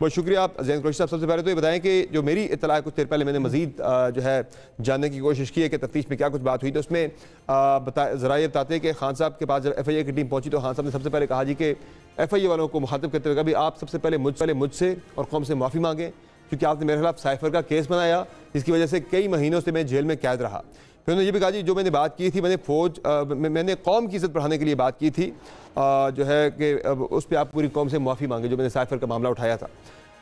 बहुत शुक्रिया आप जैन कुरैशी साहब। सबसे पहले तो ये बताएं कि जो मेरी इत्तला है, कुछ देर पहले मैंने मजीद जो है जानने की कोशिश की है कि तफ्तीश में क्या कुछ बात हुई, तो उसमें ज़रा ये बताते हैं कि खान साहब के पास जब FIA की टीम पहुंची तो खान साहब ने सबसे पहले कहा जी कि FIA वालों को मुखातिब करते हुए कहा भी आप सबसे पहले मुझसे और कौम से माफ़ी मांगें, क्योंकि आपने मेरे खिलाफ साइफर का केस बनाया जिसकी वजह से कई महीनों से मैं जेल में कैद रहा। फिर उन्होंने ये भी कहा जी जो मैंने बात की थी, मैंने कौम की इज़्ज़त बढ़ाने के लिए बात की थी, जो है कि उस पर आप पूरी कौम से माफ़ी मांगे जो मैंने साइफर का मामला उठाया था।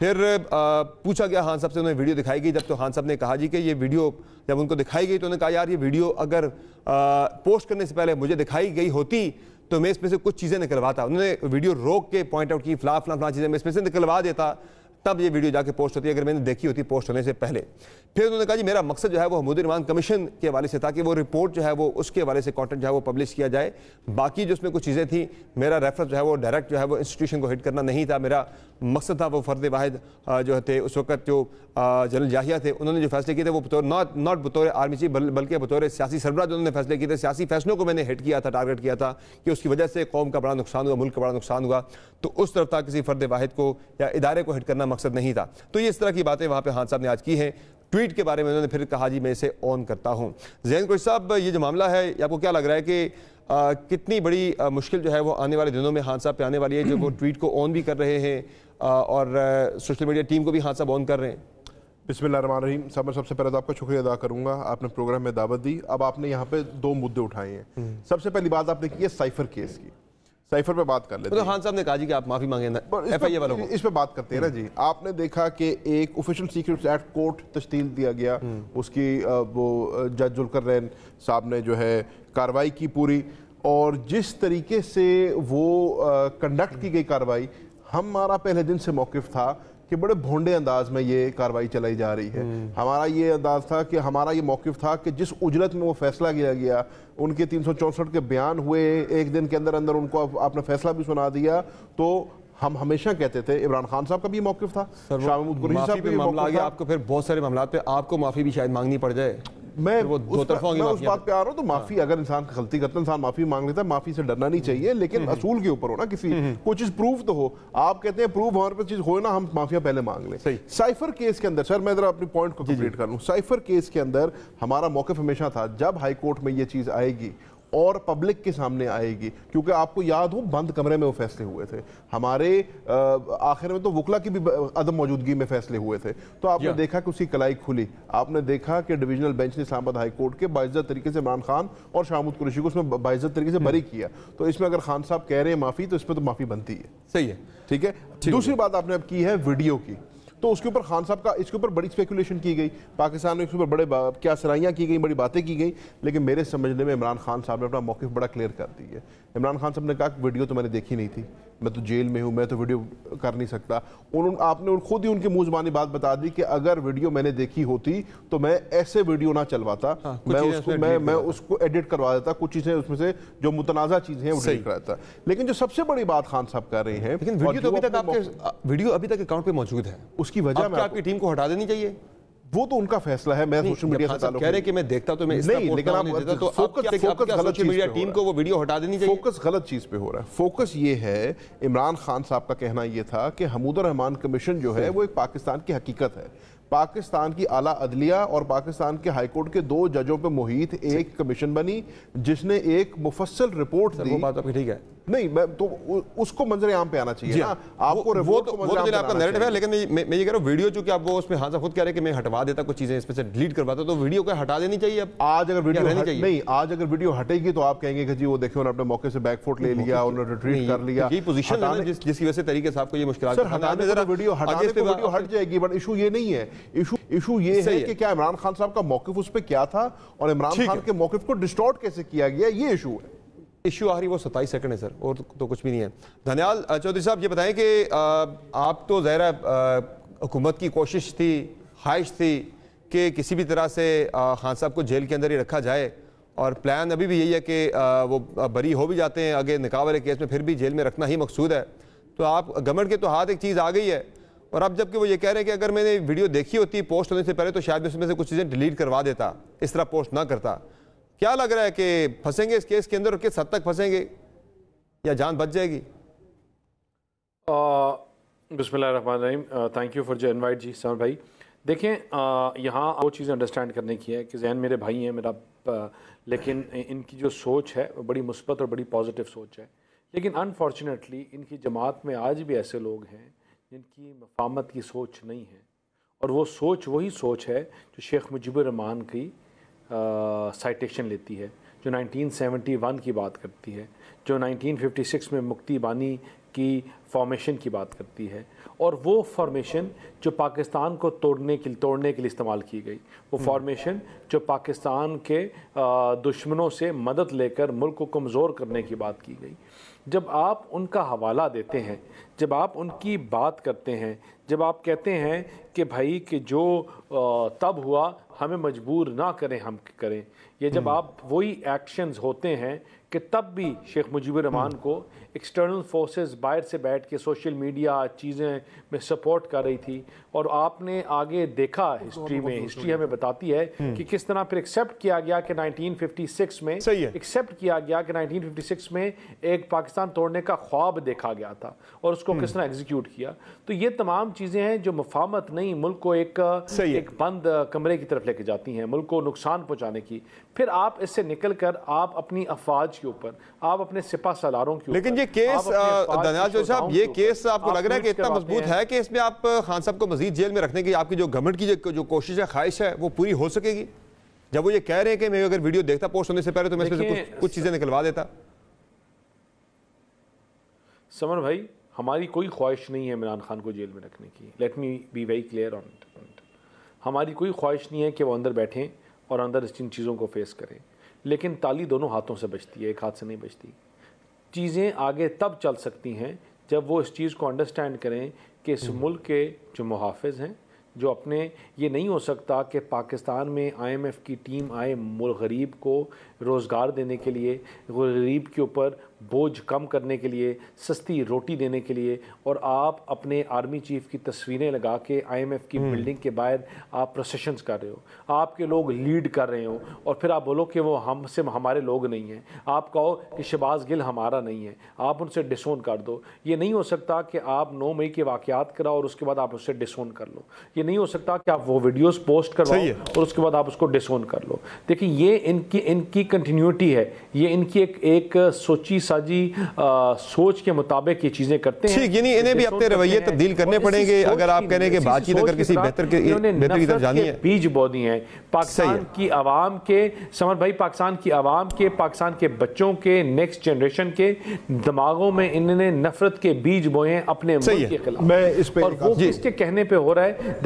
फिर पूछा गया खान साहब से, उन्हें वीडियो दिखाई गई। जब तो खान साहब ने कहा जी कि ये वीडियो जब उनको दिखाई गई तो उन्होंने कहा यार ये वीडियो अगर पोस्ट करने से पहले मुझे दिखाई गई होती तो मैं इसमें से कुछ चीज़ें निकलवाता। उन्होंने वीडियो रोक के पॉइंट आउट की फला चीज़ें मैं इसमें से निकलवा देता, तब ये वीडियो जाके पोस्ट होती अगर मैंने देखी होती पोस्ट होने से पहले। फिर उन्होंने कहा जी मेरा मकसद जो है वो हमूद रहमान कमीशन के हवाले से था कि वो रिपोर्ट जो है वो उसके हवाले से कंटेंट जो है वो पब्लिश किया जाए। बाकी जो उसमें कुछ चीज़ें थी, मेरा रेफरेंस जो है वो डायरेक्ट जो है वो इंस्टीट्यूशन को हिट करना नहीं था। मेरा मकसद था वो फ़र्द वाहिद जो थे उस वक्त जो जनरल याहिया थे, उन्होंने जो फैसले किए थे वो बतौर नॉट बतौर आर्मी चीफ बल्कि बतौर सियासी सरबराह जो उन्होंने फैसले किए थे, सियासी फैसलों को मैंने हिट किया था, टारगेट किया था कि उसकी वजह से कौम का बड़ा नुकसान हुआ, मुल्क का बड़ा नुकसान हुआ। तो उस तरफ था, किसी फ़र्द वाहिद को या इदारे को हिट करना मकसद नहीं था। तो ये इस तरह की बातें वहाँ पे खान साहब ने आज की हैं। ट्वीट के बारे में उन्होंने फिर कहा जी मैं इसे ऑन करता हूँ। जैन कुरैशी साहब, ये जो मामला है आपको क्या लग रहा है कि कितनी बड़ी मुश्किल जो है वो आने वाले दिनों में खान साहब पे आने वाली है, जो वो ट्वीट को ऑन भी कर रहे हैं और सोशल मीडिया टीम को भी खान साहब ऑन कर रहे हैं? बिस्मिल्लाहिर्रहमानिर्रहीम। सबसे पहले तो आपका शुक्रिया अदा करूंगा, आपने प्रोग्राम में दावत दी। अब आपने यहाँ पे दो मुद्दे उठाए हैं। सबसे पहली बात आपने की है साइफर केस की, साइफर पे बात कर लेते हैं। तो खान साहब ने कहा जी कि आप माफी मांगे FIA वालों को, इस पे बात करते हैं ना जी। आपने देखा कि एक ऑफिशियल सीक्रेट्स एक्ट कोर्ट तश्कील दिया गया, उसकी वो जज जुल्कर साहब ने जो है कार्रवाई की पूरी, और जिस तरीके से वो कंडक्ट की गई कार्रवाई, हमारा पहले दिन से मौक़िफ़ था कि बड़े भोंडे अंदाज में ये कार्रवाई चलाई जा रही है। हमारा ये अंदाज था कि हमारा ये मौक़िफ़ था कि जिस उजलत में वो फैसला किया गया, उनके 364 के बयान हुए, एक दिन के अंदर अंदर उनको आपने फैसला भी सुना दिया। तो हम हमेशा कहते थे, इमरान खान साहब का भी मौक़िफ़ था, शाह कुरैशी साहब का मामला आ गया, आपको फिर बहुत सारे मामलों पे आपको माफ़ी भी शायद मांगनी पड़ जाए। मैं उस बात पे आ रहा हूँ। तो माफी, अगर इंसान गलती करता है, इंसान माफी मांग लेता है, माफी से डरना नहीं चाहिए, लेकिन असूल के ऊपर हो ना, किसी कोई चीज प्रूफ तो हो। आप कहते हैं प्रूफ हमारे पास चीज हो ना, हम माफिया पहले मांग लें। साइफर केस के अंदर, सर मैं जरा अपनी पॉइंट को कंप्लीट कर लूं। साइफर केस के अंदर हमारा मौक़िफ़ हमेशा था, जब हाई कोर्ट में ये चीज आएगी और पब्लिक के सामने आएगी, क्योंकि आपको याद हो बंद कमरे में वो फैसले हुए थे, हमारे आखिर में तो वकला की भी अदम मौजूदगी में फैसले हुए थे। तो आपने देखा कि उसकी कलाई खुली, आपने देखा कि डिवीजनल बेंच ने इस्लामाबाद हाई कोर्ट के बाइज्जत तरीके से इमरान खान और शाह कुरैशी को उसमें बाइज्जत तरीके से बरी किया। तो इसमें अगर खान साहब कह रहे हैं माफी, तो इसमें तो माफी बनती है। सही है, ठीक है। दूसरी बात आपने अब की है वीडियो की, तो उसके ऊपर खान साहब का, इसके ऊपर बड़ी स्पेकुलेशन की गई, पाकिस्तान में इसके ऊपर बड़े क्या सराहियाँ की गई, बड़ी बातें की गई, लेकिन मेरे समझने में इमरान खान साहब ने अपना मौक़िफ़ बड़ा क्लियर कर दी है। इमरान खान साहब ने कहा कि वीडियो तो मैंने देखी नहीं थी, मैं तो जेल में हूँ, मैं तो वीडियो कर नहीं सकता। आपने खुद ही उनकी मुँह ज़बानी बात बता दी कि अगर वीडियो मैंने देखी होती तो मैं ऐसे वीडियो ना चलवाता, मैं उसको एडिट करवा देता, कुछ चीज़ें उसमें से जो मुतनाज़ा चीज़ें हैं वो डिलीट कराता। लेकिन जो सबसे बड़ी बात खान साहब कर रहे हैं, लेकिन वीडियो अभी तक अकाउंट पे मौजूद है, उसकी वजह में आपकी टीम को हटा देनी चाहिए। वो तो उनका फैसला है। मैं सोशल मीडिया से कह रहे कि मैं देखता तो मैं नहीं, लेकिन आप तो फोकस गलत चीज मीडिया टीम को वो वीडियो हटा देनी चाहिए। फोकस गलत चीज पे हो रहा है। फोकस ये है, इमरान खान साहब का कहना ये था कि हमूद रहमान कमीशन जो है वो एक पाकिस्तान की हकीकत है। पाकिस्तान की आला अदलिया और पाकिस्तान के हाई कोर्ट के 2 जजों पे मुहित एक कमीशन बनी, जिसने एक मुफस्सल रिपोर्ट दी। वो बात आपकी ठीक है, नहीं मैं तो उसको मंजर आम पे आना चाहिए ना, आपको रिपोर्ट को मंजर आम पे आपका नैरेटिव है। लेकिन मैं ये कह रहा हूं वीडियो, चूंकि आप वो उसमें हां खुद कह रहे हैं कि मैं हटवा देता कुछ चीजें, इसमें से डिलीट करवाता, तो वीडियो को हटा देनी चाहिए। अब आज अगर वीडियो नहीं, आज अगर वीडियो हटेगी तो आप कहेंगे कि जी वो देखो उन्होंने अपने मौके से बैकफुट ले लिया, उन्होंने रिट्रीट कर लिया। ये पोजीशन है जिसकी वजह से तरीके से आपको ये मुश्किल सर हटाने जरा वीडियो हटाने पे वीडियो हट जाएगी, बट इशू ये नहीं है। इशू ये है कि क्या इमरान खान साहब का मौक़िफ़ उस पे क्या था और इमरान खान के मौक़िफ़ को डिस्टॉर्ट कैसे किया गया, ये इशू है। इशू आखिरी वो 27 सेकंड है सर, और तो कुछ भी नहीं है। धन्यवाद चौधरी साहब, ये बताएं कि आप तो ज़ाहिर हुकूमत की कोशिश थी, ख्वाहिश थी कि किसी भी तरह से खान साहब को जेल के अंदर ही रखा जाए, और प्लान अभी भी यही है कि वो बरी हो भी जाते हैं आगे निकाह वाले केस में, फिर भी जेल में रखना ही मकसूद है। तो आप गवर्नमेंट के तो हाथ एक चीज़ आ गई है, और अब जबकि वो ये कह रहे हैं कि अगर मैंने वीडियो देखी होती पोस्ट होने से पहले तो शायद उसमें से कुछ चीज़ें डिलीट करवा देता, इस तरह पोस्ट ना करता। क्या लग रहा है कि फंसेंगे इस केस के अंदर, और किस हद तक फंसेंगे, या जान बच जाएगी? बिस्मिल्लाहिर्रहमानिर्रहीम, thank you for your invite जी समर भाई। देखें, यहाँ वो चीज़ें अंडरस्टैंड करने की है कि जैन मेरे भाई हैं मेरा, लेकिन इनकी जो सोच है वो बड़ी मुस्बत और बड़ी पॉजिटिव सोच है। लेकिन अनफॉर्चुनेटली इनकी जमात में आज भी ऐसे लोग हैं जिनकी मफामत की सोच नहीं है, और वो सोच वही सोच है जो शेख मुजीबुर रहमान की साइटेशन लेती है, जो 1971 की बात करती है, जो 1956 में मुक्ति बानी की फॉर्मेशन की बात करती है, और वो फॉर्मेशन जो पाकिस्तान को तोड़ने के लिए इस्तेमाल की गई, वो फॉर्मेशन जो पाकिस्तान के दुश्मनों से मदद लेकर मुल्क को कमज़ोर करने की बात की गई। जब आप उनका हवाला देते हैं, जब आप उनकी बात करते हैं, जब आप कहते हैं कि भाई कि जो तब हुआ हमें मजबूर ना करें हम करें, ये जब आप वही एक्शंस होते हैं कि तब भी शेख मुजीबुर रहमान को एक्सटर्नल फोर्सेस बाहर से बैठ के सोशल मीडिया चीज़ें में सपोर्ट कर रही थी, और आपने आगे देखा हिस्ट्री में, हिस्ट्री हमें बताती है कि किस तरह फिर एक्सेप्ट किया गया कि 1956 में एक्सेप्ट किया गया कि 1956 में एक पाकिस्तान तोड़ने का ख्वाब देखा गया था और उसको किस तरह एग्जीक्यूट किया। तो ये तमाम चीज़ें हैं जो मफामत नहीं, मुल्क को एक बंद कमरे की तरफ लेके जाती हैं, मुल्क को नुकसान पहुँचाने की। फिर आप इससे निकल कर आप अपनी अफवाज के ऊपर, आप अपने सिपा सलारों के ऊपर, लेकिन ये केस दनियाल जोशी साहब, ये केस आपको लग रहा है कि इतना मजबूत है कि इसमें आप खान साहब को मजीद जेल में रखने की आपकी जो गवर्नमेंट की जो कोशिश है, ख्वाहिश है, वो पूरी हो सकेगी? जब वो ये कह रहे हैं कि मैं अगर वीडियो देखता पोस्ट होने से पहले तो मैं इसमें से कुछ चीजें निकलवा देता। समर भाई, हमारी कोई ख्वाहिश नहीं है इमरान खान को जेल में रखने की। Let me be very clear on it. हमारी कोई ख्वाहिश नहीं है कि वो अंदर बैठें और अंदर इन चीज़ों को फेस करें, लेकिन ताली दोनों हाथों से बजती है, एक हाथ से नहीं बजती। चीज़ें आगे तब चल सकती हैं जब वो इस चीज़ को अंडरस्टैंड करें कि इस मुल्क के जो मुहाफ़िज़ हैं, जो अपने, ये नहीं हो सकता कि पाकिस्तान में IMF की टीम आए गरीब को रोज़गार देने के लिए, गरीब के ऊपर बोझ कम करने के लिए, सस्ती रोटी देने के लिए, और आप अपने आर्मी चीफ की तस्वीरें लगा के IMF की बिल्डिंग के बाहर आप प्रोसेशंस कर रहे हो, आपके लोग लीड कर रहे हो, और फिर आप बोलो कि वो हमसे हमारे लोग नहीं हैं। आप कहो कि शहबाज गिल हमारा नहीं है, आप उनसे डिसोन कर दो। ये नहीं हो सकता कि आप 9 मई के वाक़यात कराओ और उसके बाद आप उससे डिसोन कर लो। ये नहीं हो सकता कि आप वो वीडियोस पोस्ट करवाओ और उसके बाद आप उसको डिसोन कर लो। देखिए, ये इनकी कंटिन्यूटी है, ये इनकी एक सोची साजी सोच के मुताबिक ये चीजें करते हैं। ठीक, यानी इन्हें भी अपने रवैये तब्दील करने पड़ेंगे अगर आप कह रहे हैं कि बातचीत अगर किसी बेहतर की तरफ जानी है। बीज बो दिए हैं पाकिस्तान की आवाम के, समर भाई, पाकिस्तान की आवाम के, पाकिस्तान के बच्चों के, नेक्स्ट जनरेशन के दिमागों में इन्होंने नफरत के बीज बोए हैं अपने मुल्क के खिलाफ। मैं इस पे, और वो किसके कहने पे हो रहा है,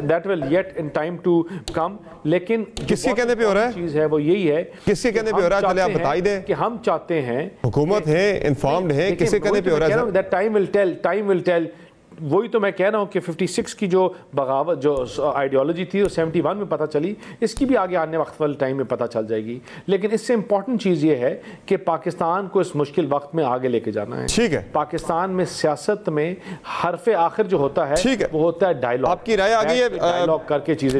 that will yet in time to come. लेकिन किसके कहने पे हो रहा है चीज है वो यही है, किसके कहने पे हो रहा है, चले आप बताई दें कि हम चाहते हैं, हुकूमत है, इन्फॉर्म्ड है, किसके कहने पे हो रहा है? That time will tell. वही तो मैं कह रहा हूँ कि 56 की जो बगावत, जो आइडियोलॉजी थी वो 71 में पता चली, इसकी भी आगे आने वक्त वाले टाइम में पता चल जाएगी। लेकिन इससे इंपॉर्टेंट चीज़ ये है कि पाकिस्तान को इस मुश्किल वक्त में आगे लेके जाना है। ठीक है, पाकिस्तान में सियासत में हरफे आखिर जो होता है, वो होता है डायलॉग। आपकी राय आ गई है, डायलॉग करके चीजें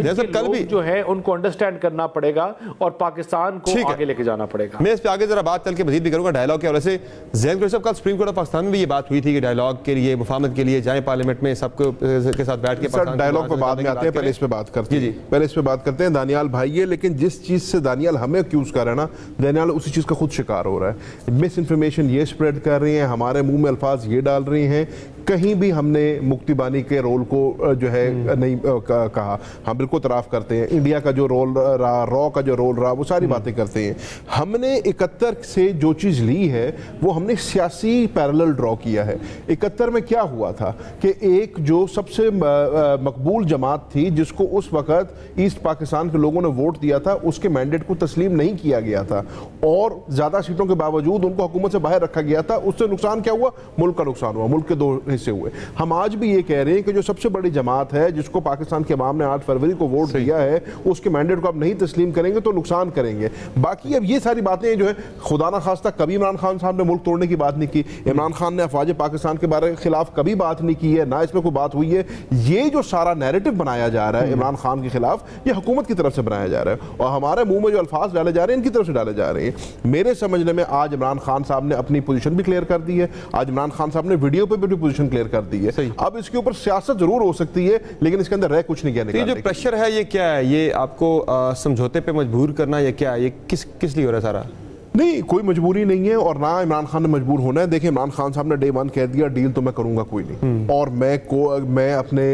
जैसे कल भी जो है उनको अंडरस्टैंड करना पड़ेगा और पाकिस्तान को आगे लेके जाना पड़ेगा। मैं इस पे आगे जरा बात चल के मजीद भी करूंगा डायलॉग के हवाले से। जैन साहब, कल सुप्रीम कोर्ट ऑफ पाकिस्तान में भी ये बात हुई थी कि डायलॉग के लिए, मुफाहमत के लिए जाए पार्लियामेंट में, सबको के साथ बैठ के डायलॉग पे बाद में आते हैं, पहले इस पे बात करते हैं। पहले इस पे बात करते हैं दानियाल भाई है, लेकिन जिस चीज से दानियाल हमें एक्यूज कर रहा है ना, दानियाल उसी चीज का खुद शिकार हो रहा है। मिस इन्फॉर्मेशन ये स्प्रेड कर रही हैं, हमारे मुंह में अल्फाज ये डाल रही हैं। कहीं भी हमने मुक्ति बानी के रोल को जो है नहीं कहा, हम बिल्कुल तराफ करते हैं। इंडिया का जो रोल रहा, रॉ का जो रोल रहा, वो सारी बातें करते हैं। हमने 71 से जो चीज़ ली है वो हमने सियासी पैरेलल ड्रॉ किया है। 71 में क्या हुआ था कि एक जो सबसे मकबूल जमात थी, जिसको उस वक़्त ईस्ट पाकिस्तान के लोगों ने वोट दिया था, उसके मैंडेट को तस्लीम नहीं किया गया था और ज़्यादा सीटों के बावजूद उनको हुकूमत से बाहर रखा गया था। उससे नुकसान क्या हुआ? मुल्क का नुकसान हुआ, मुल्क के 2 हिस्से हुए। हम आज भी ये कह रहे हैं कि जो सबसे बड़ी जमात है, जिसको पाकिस्तान के अवाम ने 8 फरवरी को वोट दिया है, उसके मैंडेट को आप नहीं तस्लीम करेंगे तो नुकसान करेंगे। बाकी अब ये सारी बातें जो है, खुदा ना खास्ता कभी इमरान खान साहब ने मुल्क तोड़ने की बात नहीं की, इमरान खान ने अफवाज पाकिस्तान के बारे खिलाफ कभी बात नहीं की है, ना इसमें कोई बात हुई है। ये जो सारा नैरेटिव बनाया जा रहा है इमरान खान के खिलाफ, ये हुकूमत की तरफ से बनाया जा रहा है और हमारे मुंह में जो अल्फाज डाले जा रहे हैं, इनकी तरफ से डाले जा रहे हैं। मेरे समझने में आज इमरान खान साहब ने अपनी पोजीशन भी क्लियर कर दी है। आज इमरान खान साहब ने वीडियो पे भी पोजीशन पोजीशन क्लियर कर दी है। अब इसके ऊपर सियासत जरूर हो सकती है, लेकिन इसके अंदर रह कुछ नहीं कहने का। ये जो प्रेशर है ये क्या है? ये आपको समझौते पे मजबूर करना या क्या? ये किस लिए हो रहा है सारा? नहीं, कोई मजबूरी नहीं है और ना इमरान खान ने मजबूर होना है। देखिए, इमरान खान साहब ने डे 1 कह दिया डील तो मैं करूंगा कोई नहीं, और मैं अपने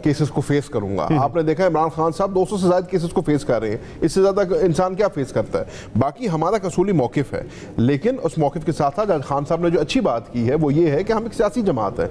केसेस को फेस करूंगा। आपने देखा इमरान खान साहब 200 से ज्यादा केसेस को फेस कर रहे हैं, इससे ज्यादा इंसान क्या फेस करता है। बाकी हमारा कसूली मौकिफ है, लेकिन उस मौकिफ के साथ साथ खान साहब ने जो अच्छी बात की है वो ये है कि हम एक सियासी जमात है।